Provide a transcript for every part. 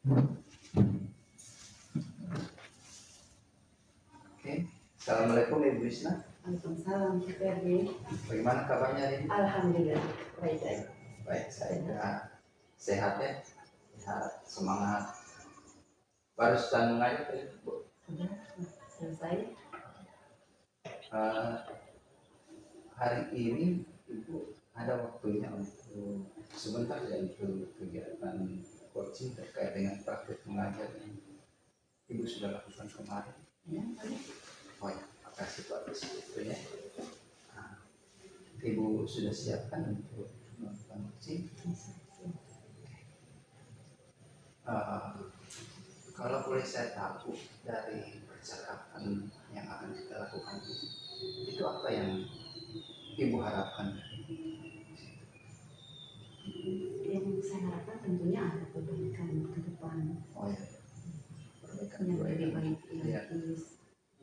Oke, Assalamualaikum Ibu Isna. Waalaikumsalam, Ferdi. Bagaimana kabarnya ini? Alhamdulillah, baik. Baik, saya sehat ya. Sehat, semangat. Barusan mengajar tadi, Bu. Sudah selesai. Hari ini Ibu ada waktunya untuk sebentar ya untuk kegiatan coaching terkait dengan praktik mengajar yang Ibu sudah lakukan kemarin. Ya, Oh ya, makasih Pak atas itu ya. Ibu sudah siapkan untuk melakukan coaching. Kalau boleh saya tahu dari percakapan yang akan kita lakukan itu apa yang Ibu harapkan? yang saya harapkan tentunya ada perbaikan ke depan. Oh ya, perbaikan yang lebih baik ya,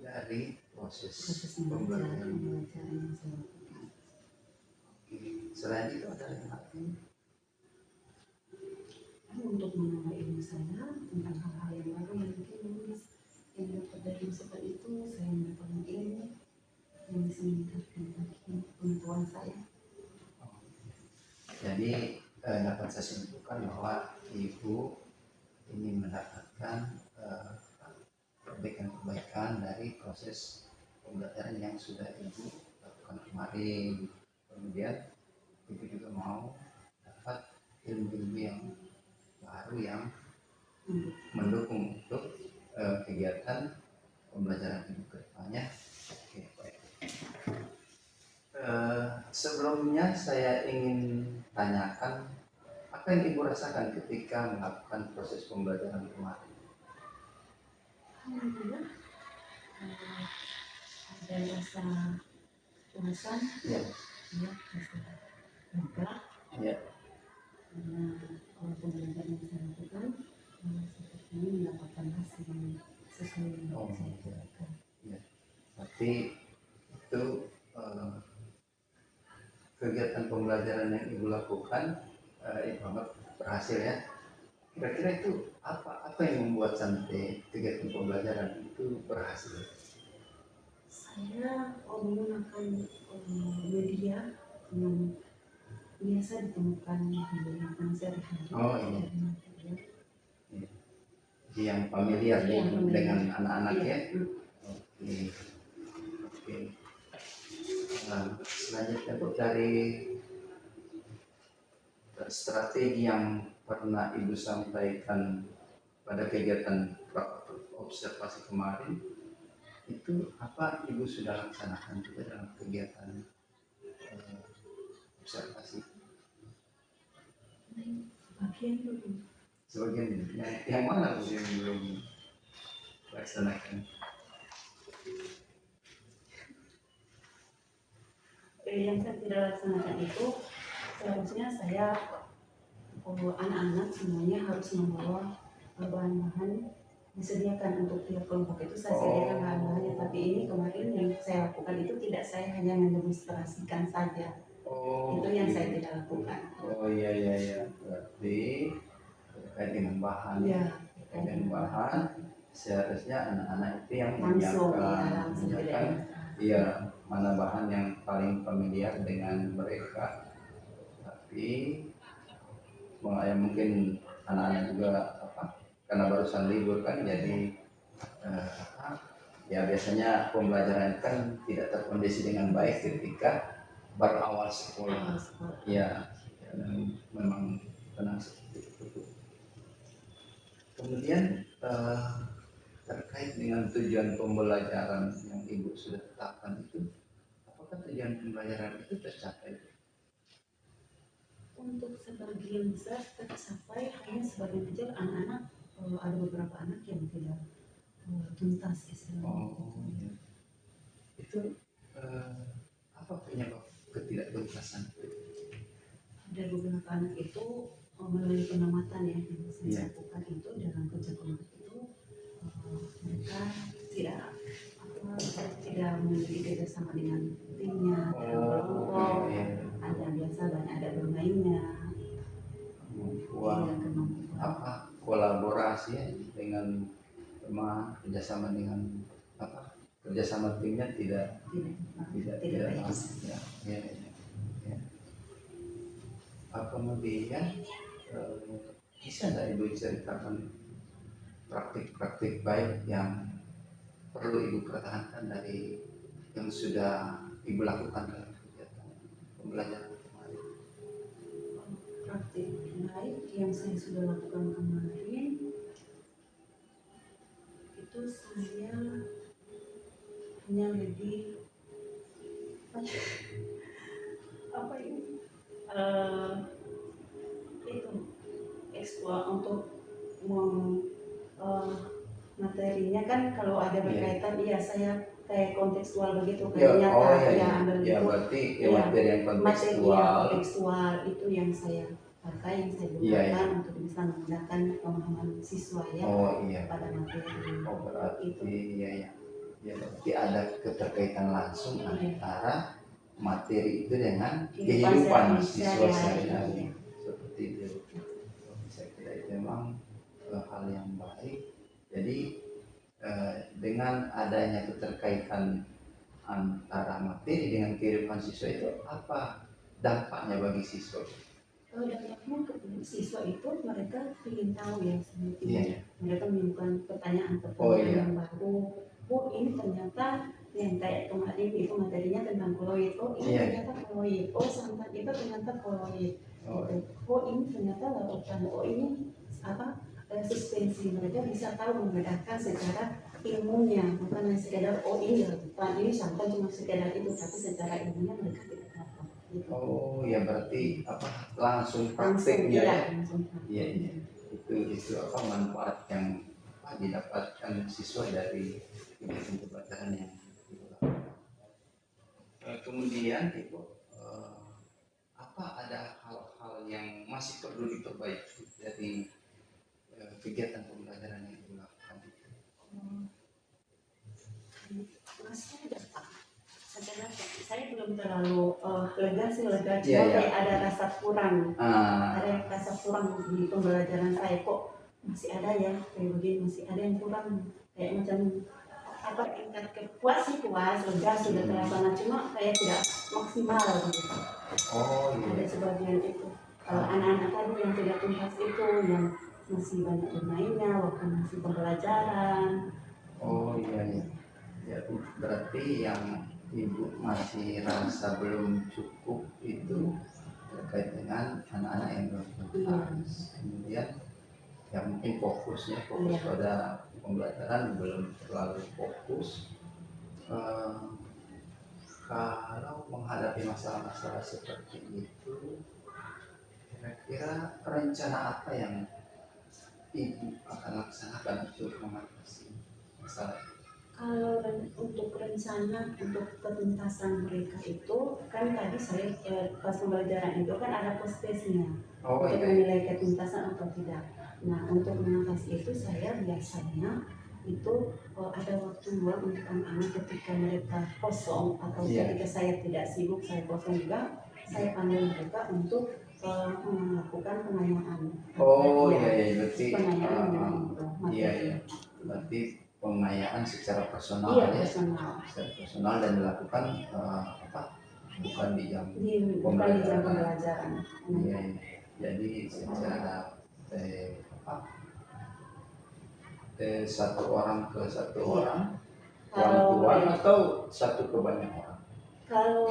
dari proses pembelajaran pembelajaran. yang saya lakukan. Selain itu ada yang lain? Untuk menambah ilmu saya tentang hal-hal yang baru yang mungkin yang dapat dari masukan itu saya mendapatkan ilmu yang bisa meningkatkan lagi pengetahuan saya. Jadi dapat saya simpulkan bahwa Ibu ingin mendapatkan perbaikan-perbaikan dari proses pembelajaran yang sudah Ibu lakukan kemarin. Kemudian Ibu juga mau dapat ilmu-ilmu yang baru yang mendukung untuk kegiatan pembelajaran Ibu ke depannya. Oke, baik. Sebelumnya saya ingin tanyakan apa yang Ibu rasakan ketika melakukan proses pembelajaran kemarin? Alhamdulillah ada rasa puasan, Ya, rasa lega, ya. karena pembelajaran yang saya lakukan seperti ini mendapatkan hasil yang sesuai dengan yang saya kirakan. Ya. Tapi itu kegiatan pembelajaran yang Ibu lakukan Ibu anggap berhasil ya. Kira-kira itu apa yang membuat sampai kegiatan pembelajaran itu berhasil? Saya menggunakan media yang biasa ditemukan di lingkungan sehari-hari. Oh iya. Yang familiar dengan anak-anak ya. Oke. Selanjutnya Bu, dari strategi yang pernah Ibu sampaikan pada kegiatan observasi kemarin, itu apa Ibu sudah laksanakan juga dalam kegiatan observasi? Sebagian dulu. Yang mana Bu yang belum laksanakan? Yang saya tidak laksanakan itu seharusnya saya anak-anak semuanya harus membawa bahan-bahan disediakan untuk tiap kelompok itu saya sediakan bahan-bahannya, tapi ini kemarin yang saya lakukan itu tidak, saya hanya mendemonstrasikan saja. Itu yang saya tidak lakukan. Oh iya, berarti terkait dengan bahan. Ya, terkait dengan bahan seharusnya anak-anak itu yang menyiapkan iya mana bahan yang paling familiar dengan mereka, tapi ya mungkin anak-anak juga karena barusan libur kan, jadi ya biasanya pembelajaran kan tidak terkondisi dengan baik ketika berawal sekolah. Ya, memang tenang seperti itu. Kemudian terkait dengan tujuan pembelajaran yang Ibu sudah tetapkan itu, apakah tujuan pembelajaran itu tercapai? Untuk sebagian besar tercapai, hanya sebagian kecil anak-anak, ada beberapa anak yang tidak tuntas istilahnya. Iya. Itu apa penyebab ketidaktuntasan? Ada beberapa anak itu melalui pengamatan yang saya lakukan itu dalam kerja kelompok itu mereka tidak memiliki kerjasama dengan timnya, kelompok, hanya biasa banyak ada bermainnya. Kolaborasi demonstrasi ya, dengan memang kerjasama dengan kerjasama timnya tidak baik. ya, ya, ya. Kemudian bisa nggak Ibu ceritakan praktik-praktik baik yang perlu Ibu pertahankan dari yang sudah Ibu lakukan dalam kegiatan pembelajaran kemarin? Praktik baik yang saya sudah lakukan kemarin itu saya hanya lebih apa ini itu eksplor untuk materinya kan kalau ada berkaitan iya saya kayak kontekstual begitu kayak nyata ambil ya itu berarti iya, materi yang kontekstual itu yang saya pakai yang saya gunakan untuk bisa menggunakan pemahaman siswa ya pada materi berarti itu ya berarti ada keterkaitan langsung antara materi itu dengan kehidupan siswa sehari-hari seperti itu. Saya kira itu memang hal yang baik. Jadi dengan adanya keterkaitan antara materi dengan kehidupan siswa itu apa dampaknya bagi siswa? Dampaknya ke siswa itu mereka ingin tahu ya sebetulnya mereka menimbulkan pertanyaan yang baru. Oh ini ternyata yang kayak kemarin itu materinya tentang koloid. Oh ini ternyata koloid. Oh santan itu ternyata koloid. Oh ini ternyata lautan. Oh ini apa suspensi. Mereka bisa tahu membedakan secara ilmunya, bukan hanya sekedar oh ini lautan ini santan cuma sekedar itu, tapi secara ilmunya mereka tidak tahu. Gitu. Oh ya berarti langsung prakteknya ya. Iya. Itu manfaat yang didapatkan siswa dari kegiatan pembelajaran yang dilakukan. Kemudian Ibu ada hal-hal yang masih perlu diperbaiki dari kegiatan pembelajaran yang dilakukan? Masih ada Pak. Saya belum terlalu lega cuma kayak ada rasa kurang. Ada rasa kurang di pembelajaran saya kok masih ada ya kayak begini, masih ada yang kurang kayak macam tingkat puas lega sudah terlaksana cuma kayak tidak maksimal gitu. Ada sebagian itu anak-anak tadi yang tidak tuntas itu yang masih banyak bermainnya waktu masih pembelajaran. Ya berarti yang Ibu masih rasa belum cukup itu terkait dengan anak-anak yang belum tuntas. Kemudian ya mungkin fokus pada pembelajaran belum terlalu fokus. Kalau menghadapi masalah-masalah seperti itu, kira-kira rencana apa yang Ibu akan laksanakan untuk mengatasi masalah itu? Kalau untuk rencana untuk ketuntasan mereka itu kan tadi saya pas pembelajaran itu kan ada post-testnya untuk menilai ketuntasan atau tidak. Nah untuk mengatasi itu saya biasanya itu ada waktu luang untuk anak-anak ketika mereka kosong atau ketika saya tidak sibuk saya kosong juga saya panggil mereka untuk melakukan pengayaan. Berarti pengayaan berarti pengayaan secara personal personal dan dilakukan bukan di jam pembelajaran. Jadi secara satu orang ke satu orang atau satu ke banyak orang? Kalau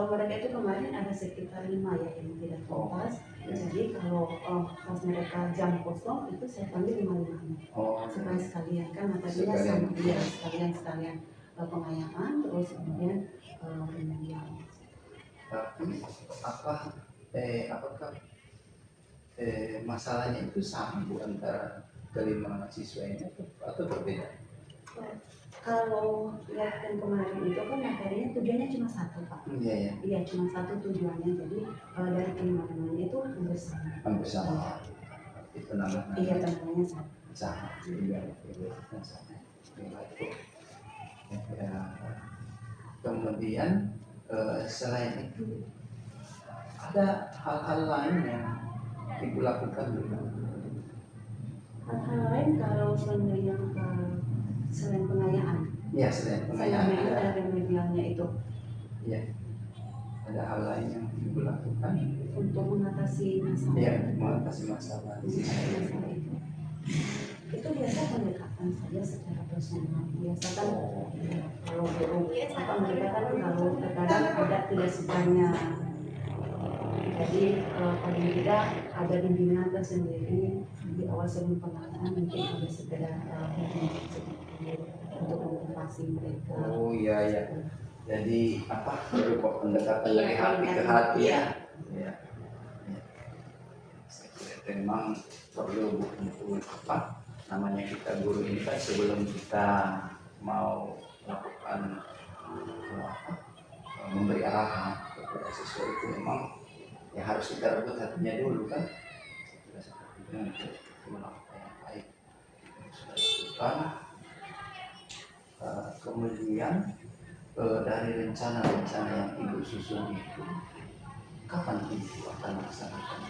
mereka itu kemarin ada sekitar 5 ya yang tidak tuntas. Jadi kalau pas mereka jam kosong itu saya panggil 5-5 supaya sekalian kan materinya sama dia sekalian pengayaan terus kemudian remedial. Tapi apakah masalahnya itu sama Bu antara kelima siswa ini atau berbeda? Kalau lihat yang kemarin itu kan materinya tujuannya cuma satu Pak. Iya cuma satu tujuannya, jadi dari kelima-limanya itu hampir sama. Itu namanya? Iya namanya sama. Kemudian selain itu ada hal-hal lain yang Ibu lakukan juga Hal-hal lain kalau seandainya selain pengayaan, Ya, selain pengayaan selain ada, remedialnya itu ya, ada hal lain yang ibu lakukan. untuk mengatasi masalah. Ya, mengatasi masalah di sini. Masalah itu biasa pendekatan saja secara personal. Biasa kan kalau guru apa mereka kan kalau terkadang ada tidak sukanya. Jadi paling tidak ada bimbingan tersendiri di awal sebelum pengenalan, mungkin ada sekedar untuk memotivasi mereka. Oh iya ya. Jadi apa berupa pendekatan dari hati ke hati ya. Ya. Saya kira memang perlu untuk apa namanya kita guru ini kan sebelum kita mau melakukan apa, memberi arahan kepada siswa itu memang ya harus kita rebut hatinya dulu kan. Sudah seperti itu untuk melakukan yang baik yang sudah lakukan. Kemudian dari rencana-rencana yang ibu susun itu kapan ibu akan melaksanakan?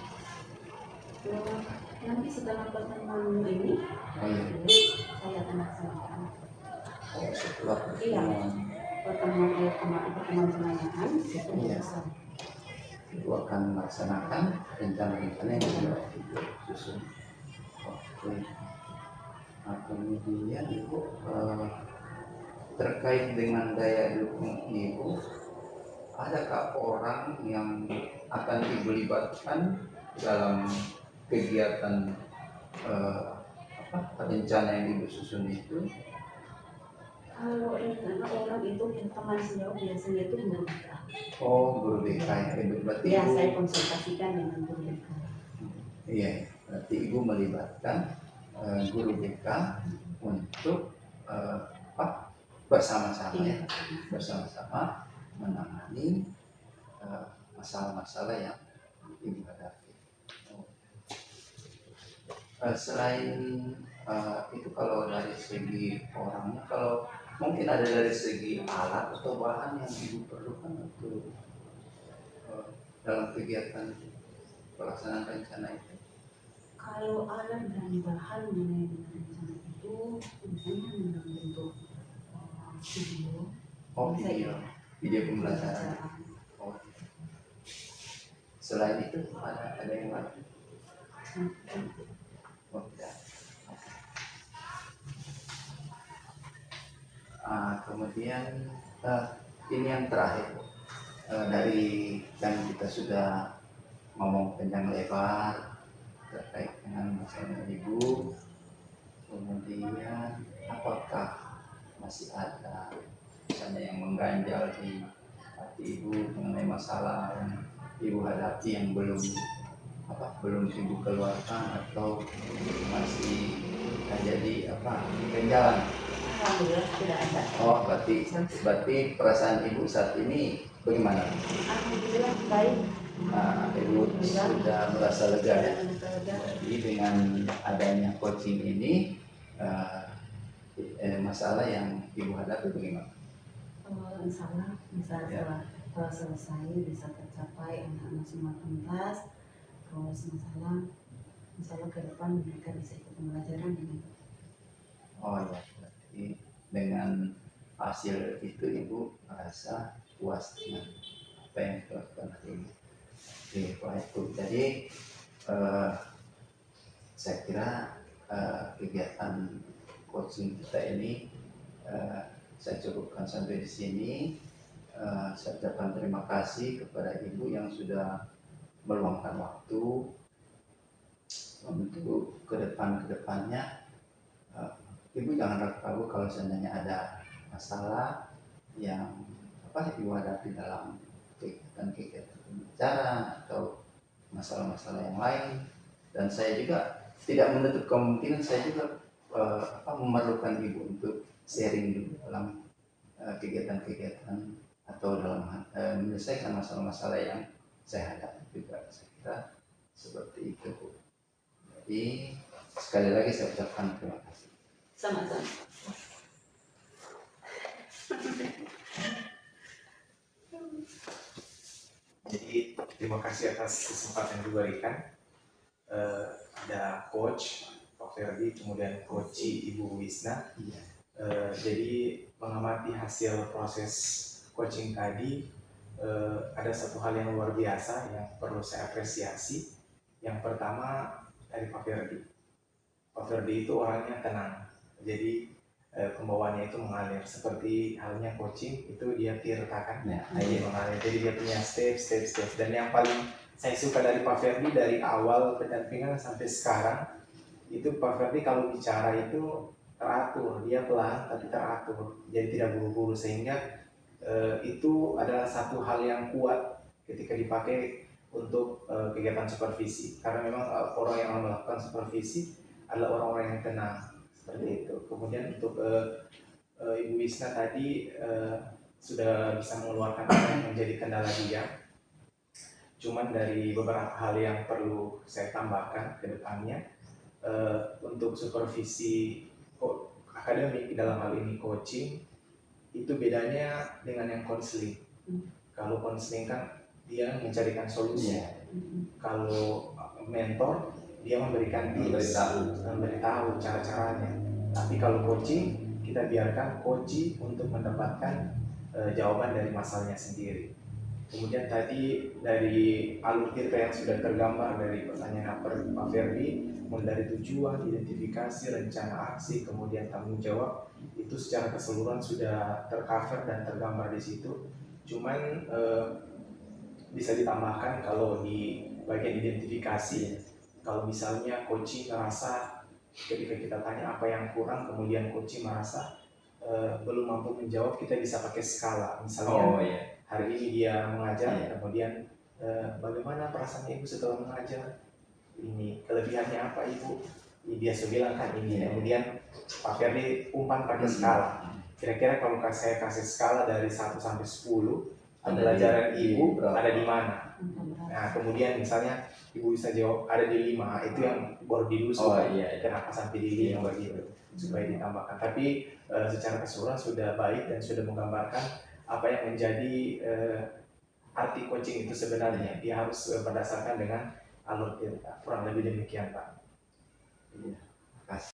Nanti setelah pertemuan ini, Oh iya. saya akan laksanakan. Oh, setelah Iya, pertemuan pertemuan pengayaan itu Iya. selesai. Ibu akan melaksanakan rencana-rencana yang sudah ibu susun. Oke. Nah, kemudian ibu terkait dengan daya dukung ibu, adakah orang yang akan ibu libatkan dalam kegiatan rencana yang ibu susun itu? Kalau rencana orang itu yang teman sejauh biasanya itu guru BK. Oh, guru BK ya, ibu berarti Ya, ibu, saya konsultasikan dengan guru BK. iya, berarti ibu melibatkan guru BK untuk bersama-sama ya, bersama-sama menangani masalah-masalah yang ibu hadapi. Selain itu kalau dari segi orangnya, kalau mungkin ada dari segi alat atau bahan yang ibu perlukan untuk dalam kegiatan pelaksanaan rencana itu. Kalau alat dan bahan mengenai dengan rencana itu misalnya dalam bentuk video. Oh, video pembelajaran. Oh. Selain itu ada yang lain? Oh, tidak. Kemudian ini yang terakhir dari yang kita sudah ngomong panjang lebar terkait dengan masalah ibu. Kemudian apakah masih ada misalnya yang mengganjal di hati ibu mengenai masalah yang ibu hadapi yang belum ibu keluarkan atau masih jadi ganjalan? Alhamdulillah tidak ada. Oh, berarti perasaan ibu saat ini bagaimana? Alhamdulillah baik. Ibu sudah merasa lega ya. Jadi dengan adanya coaching ini masalah yang ibu hadapi bagaimana? Insya Allah bisa selesai, bisa tercapai, anak-anak semua tuntas. Kalau masalah, insya Allah ke depan mereka bisa ikut pembelajaran dengan. Oh ya, berarti dengan hasil itu ibu merasa puas dengan apa yang dilakukan hari ini. Oke, baik Bu. Jadi saya kira kegiatan coaching kita ini saya cukupkan sampai di sini. Saya ucapkan terima kasih kepada ibu yang sudah meluangkan waktu untuk kedepannya. Ibu jangan ragu-ragu kalau seandainya ada masalah yang ibu hadapi dalam kegiatan pembicaraan atau masalah-masalah yang lain. Dan saya juga tidak menutup kemungkinan saya juga memerlukan ibu untuk sharing dulu dalam kegiatan-kegiatan atau dalam menyelesaikan masalah-masalah yang saya hadapi juga. Saya kira seperti itu Bu. Jadi sekali lagi saya ucapkan terima kasih. Sama-sama. Jadi terima kasih atas kesempatan yang diberikan. Ada coach Pak Pak Ferdi, kemudian Koci Ibu Wisna. Iya. Jadi mengamati hasil proses coaching tadi, ada satu hal yang luar biasa yang perlu saya apresiasi. Yang pertama dari Pak Ferdi. Pak Ferdi itu orangnya tenang, jadi pembawaannya itu mengalir seperti halnya coaching itu dia tirtakan, Ya, dia mengalir. Jadi dia punya step. Dan yang paling saya suka dari Pak Ferdi dari awal pendampingan sampai sekarang itu Pak Ferdi kalau bicara itu teratur, dia pelan tapi teratur, jadi tidak buru-buru, sehingga itu adalah satu hal yang kuat ketika dipakai untuk kegiatan supervisi, karena memang orang yang melakukan supervisi adalah orang-orang yang tenang seperti itu. Kemudian untuk Ibu Wisna tadi sudah bisa mengeluarkan apa yang menjadi kendala dia. Cuman dari beberapa hal yang perlu saya tambahkan ke depannya, untuk supervisi akademik dalam hal ini coaching itu bedanya dengan yang konseling. Kalau konseling kan dia mencarikan solusi. Kalau mentor dia memberikan tips, memberitahu cara-caranya. Tapi kalau coaching kita biarkan coach untuk mendapatkan jawaban dari masalahnya sendiri. Kemudian tadi dari alur tirta yang sudah tergambar dari pertanyaan Pak Ferdi, mulai dari tujuan, identifikasi, rencana aksi, kemudian tanggung jawab, itu secara keseluruhan sudah tercover dan tergambar di situ. Cuman bisa ditambahkan kalau di bagian identifikasi, kalau misalnya coach merasa ketika kita tanya apa yang kurang, kemudian coach merasa belum mampu menjawab, kita bisa pakai skala. Misalnya hari ini dia mengajar, kemudian bagaimana perasaan ibu setelah mengajar? Ini kelebihannya apa ibu? Ini biasa bilang kan ini. Kemudian Pak Ferdi umpan pakai skala. Kira-kira kalau saya kasih skala dari 1 sampai 10, pembelajaran ibu ada di mana? Nah kemudian misalnya ibu bisa jawab ada di 5, itu yang baru dilusukan. Kenapa sampai di 5 begitu? Supaya ditambahkan. Tapi secara keseluruhan sudah baik dan sudah menggambarkan apa yang menjadi arti coaching itu sebenarnya. Dia harus berdasarkan dengan alur tirta. Kurang lebih demikian Pak.